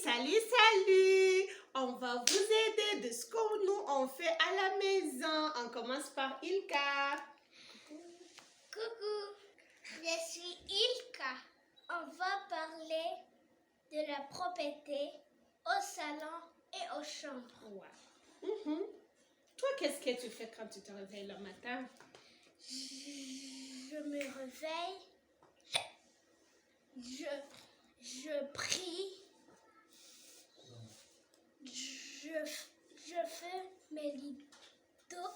Salut, salut! On va vous aider de ce que nous on fait à la maison. On commence par Ilka. Coucou, je suis Ilka. On va parler de la propreté au salon et aux chambres. Ouais. Toi, qu'est-ce que tu fais quand tu te réveilles le matin? Je me réveille, je prie, je fais mes rideaux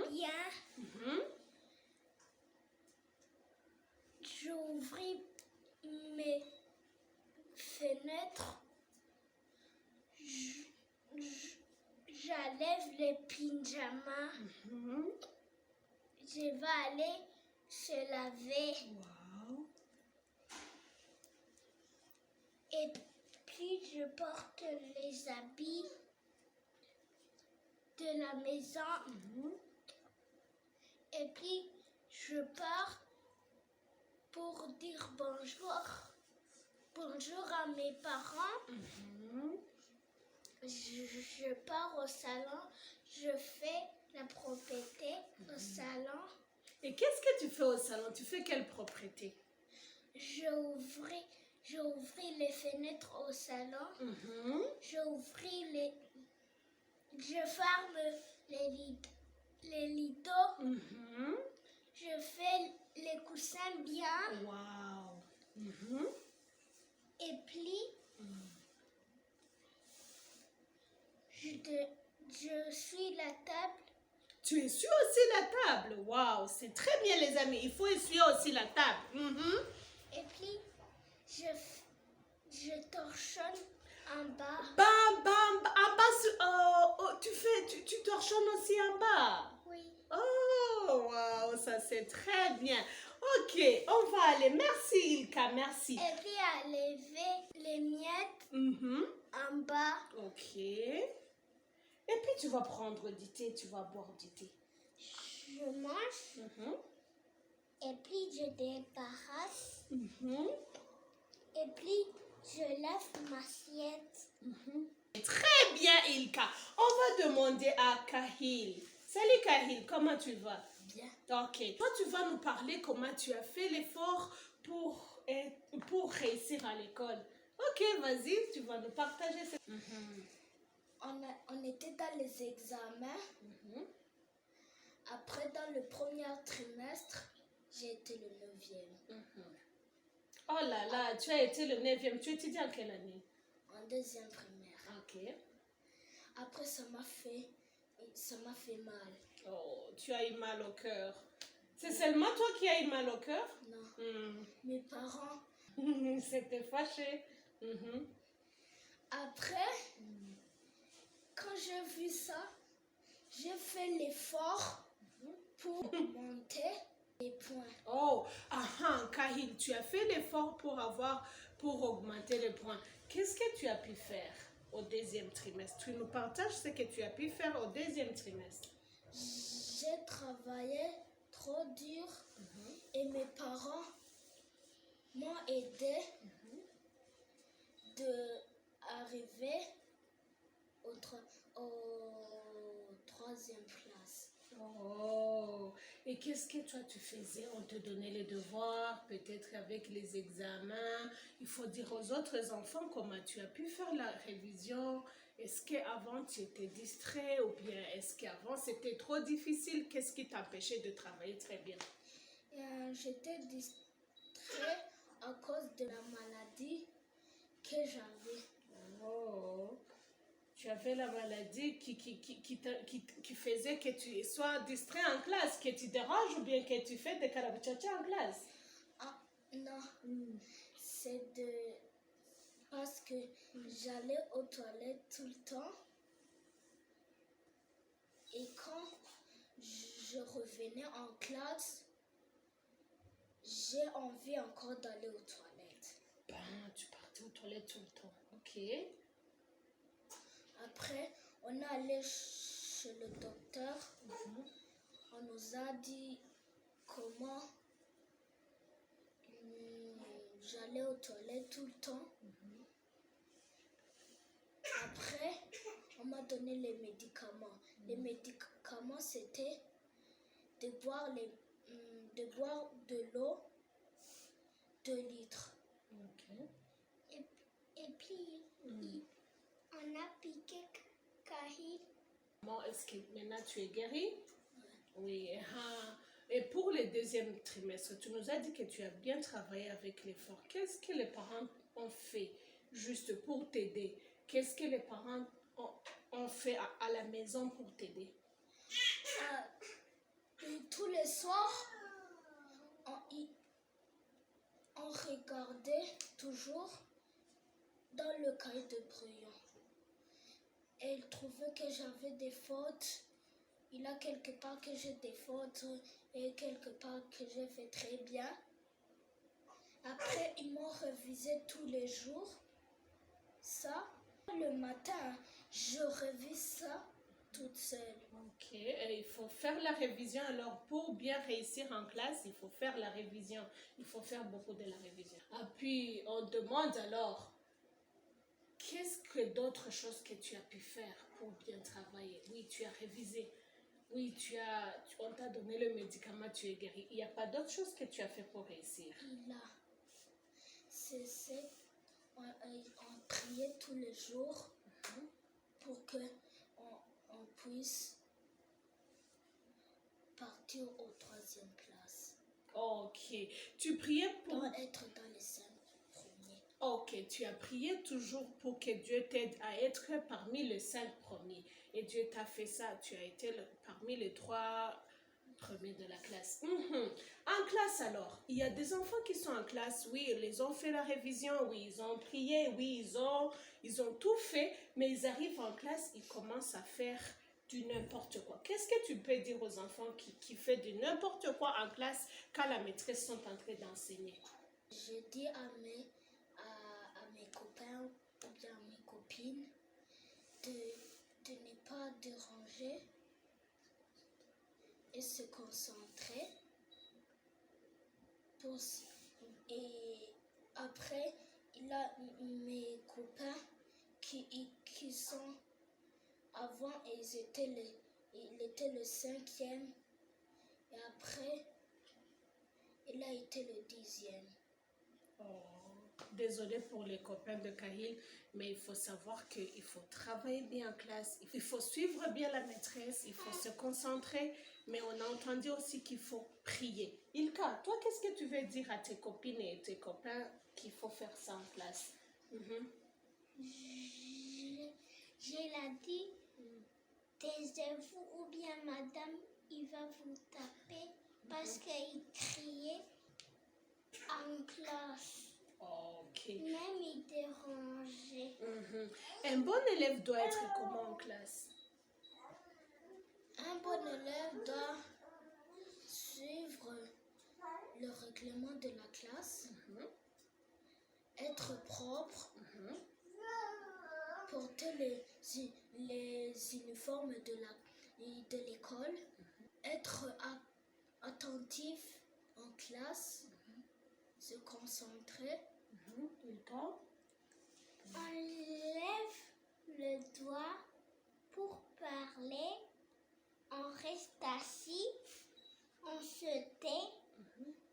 bien, j'ouvre mes fenêtres, j'enlève les pyjamas, je vais aller se laver. Wow. Et puis je porte les habits de la maison. Et puis je pars pour dire bonjour. Bonjour à mes parents. Je pars au salon. Je fais la propreté au salon. Et qu'est-ce que tu fais au salon? Tu fais quelle propreté? J'ouvre les fenêtres au salon. Je ferme les rideaux. Je fais les coussins bien. Wow. Et puis, je suis la table. Tu essuies aussi la table. Wow, c'est très bien les amis. Il faut essuyer aussi la table. Et puis, je torchonne en bas. Bam, bam, en bas, tu torchonnes aussi en bas. Oui. Oh, wow, ça c'est très bien. Ok, on va aller. Merci Ilka, merci. Et puis, à lever les miettes en bas. Ok. Et puis tu vas prendre du thé, tu vas boire du thé. Je mange. Et puis, je débarrasse. Et puis, je lave ma assiette. Très bien Ilka. On va demander à Kahil. Salut Kahil, comment tu vas? Bien. Ok. Toi, tu vas nous parler comment tu as fait l'effort pour réussir à l'école. Ok, vas-y, tu vas nous partager. On était dans les examens. Après, dans le premier trimestre, j'ai été le 9e. Oh là là, tu as été le 9e. Tu étudies en quelle année? En 2e primaire. Ok. Après, ça m'a fait mal. Oh, tu as eu mal au cœur. C'est seulement toi qui as eu mal au cœur? Non. Mes parents. C'était fâché. Après, quand j'ai vu ça, j'ai fait l'effort pour monter les points. Oh, Kahil, tu as fait l'effort pour augmenter les points. Qu'est-ce que tu as pu faire au 2e trimestre? Tu nous partages ce que tu as pu faire au 2e trimestre. J'ai travaillé trop dur et mes parents m'ont aidé d'arriver au 3e classe. Oh, et qu'est-ce que toi tu faisais? On te donnait les devoirs, peut-être avec les examens. Il faut dire aux autres enfants comment tu as pu faire la révision. Est-ce qu'avant tu étais distrait ou bien est-ce qu'avant c'était trop difficile? Qu'est-ce qui t'empêchait de travailler très bien? J'étais distrait à cause de la maladie que j'avais. Oh, tu avais la maladie qui faisait que tu sois distrait en classe, que tu déranges ou bien que tu fais des karabichacha en classe? Ah, non. C'est parce que j'allais aux toilettes tout le temps. Et quand je revenais en classe, j'ai envie encore d'aller aux toilettes. Ben, tu partais aux toilettes tout le temps. Ok. Après, on est allé chez le docteur. On nous a dit comment j'allais aux toilettes tout le temps. m'a donné les médicaments. Les médicaments, c'était de boire de l'eau 2 litres. Ok. Et puis, on a piqué Kahil. Bon, est-ce que maintenant tu es guérie? Oui. Et pour le deuxième trimestre, tu nous as dit que tu as bien travaillé avec l'effort. Qu'est-ce que les parents ont fait juste pour t'aider? Qu'est-ce que les parents ont fait à la maison pour t'aider? Tous les soirs, on regardait toujours dans le cahier de brouillon. Et il trouvait que j'avais des fautes. Il a quelque part que j'ai des fautes et quelque part que j'ai fait très bien. Après, ils m'ont révisé tous les jours. Ça, le matin, je révise ça toute seule. Ok, et il faut faire la révision. Alors, pour bien réussir en classe, il faut faire la révision. Il faut faire beaucoup de la révision. Et puis, on demande alors, qu'est-ce que d'autres choses que tu as pu faire pour bien travailler? Oui, tu as révisé. Oui, on t'a donné le médicament, tu es guéri. Il n'y a pas d'autre chose que tu as fait pour réussir? Il a cessé. On priait tous les jours pour que on puisse partir aux 3e classe. Ok. Tu priais pour être dans les 5 premiers. Ok, tu as prié toujours pour que Dieu t'aide à être parmi les 5 premiers. Et Dieu t'a fait ça. Tu as été parmi les 3 premiers de la classe. En classe alors, il y a des enfants qui sont en classe. Oui, ils ont fait la révision. Oui, ils ont prié. Oui, ils ont tout fait. Mais ils arrivent en classe, ils commencent à faire du n'importe quoi. Qu'est-ce que tu peux dire aux enfants qui font du n'importe quoi en classe quand la maîtresse sont en train d'enseigner? Je dis à mes copains ou bien à mes copines de ne pas déranger et se concentrer. Et après, il y a mes copains qui sont avant, ils étaient le 5e et après, il a été le 10e. Oh, désolée pour les copains de Kahil, mais il faut savoir qu'il faut travailler bien en classe, il faut suivre bien la maîtresse, il faut se concentrer, mais on a entendu aussi qu'il faut prier. Ilka, toi, qu'est-ce que tu veux dire à tes copines et tes copains qu'il faut faire ça en classe? Je l'ai dit, taisez-vous ou bien madame, il va vous taper parce qu'il criait en classe. Ok. Même il dérangeait. Un bon élève doit être comment en classe? Un bon élève doit suivre le règlement de la classe, être propre, porter les uniformes de l'école, être attentif en classe, se concentrer. On lève le doigt pour parler, on reste assis, on se tait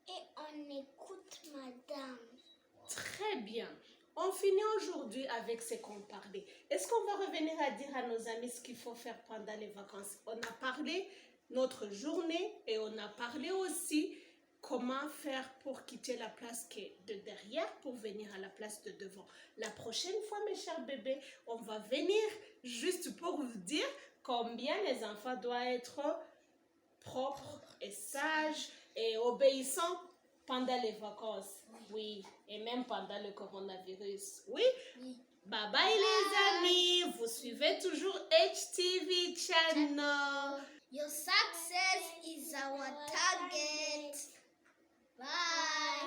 et on écoute madame. Très bien. On finit aujourd'hui avec ce qu'on parlait. Est-ce qu'on va revenir à dire à nos amis ce qu'il faut faire pendant les vacances? On a parlé notre journée et on a parlé aussi comment faire pour quitter la place qui est de derrière pour venir à la place de devant. La prochaine fois, mes chers bébés, on va venir juste pour vous dire combien les enfants doivent être propres et sages et obéissants pendant les vacances. Oui, et même pendant le coronavirus. Oui? Bye bye les amis. Vous suivez toujours HTV Channel. Your success is our target. Bye.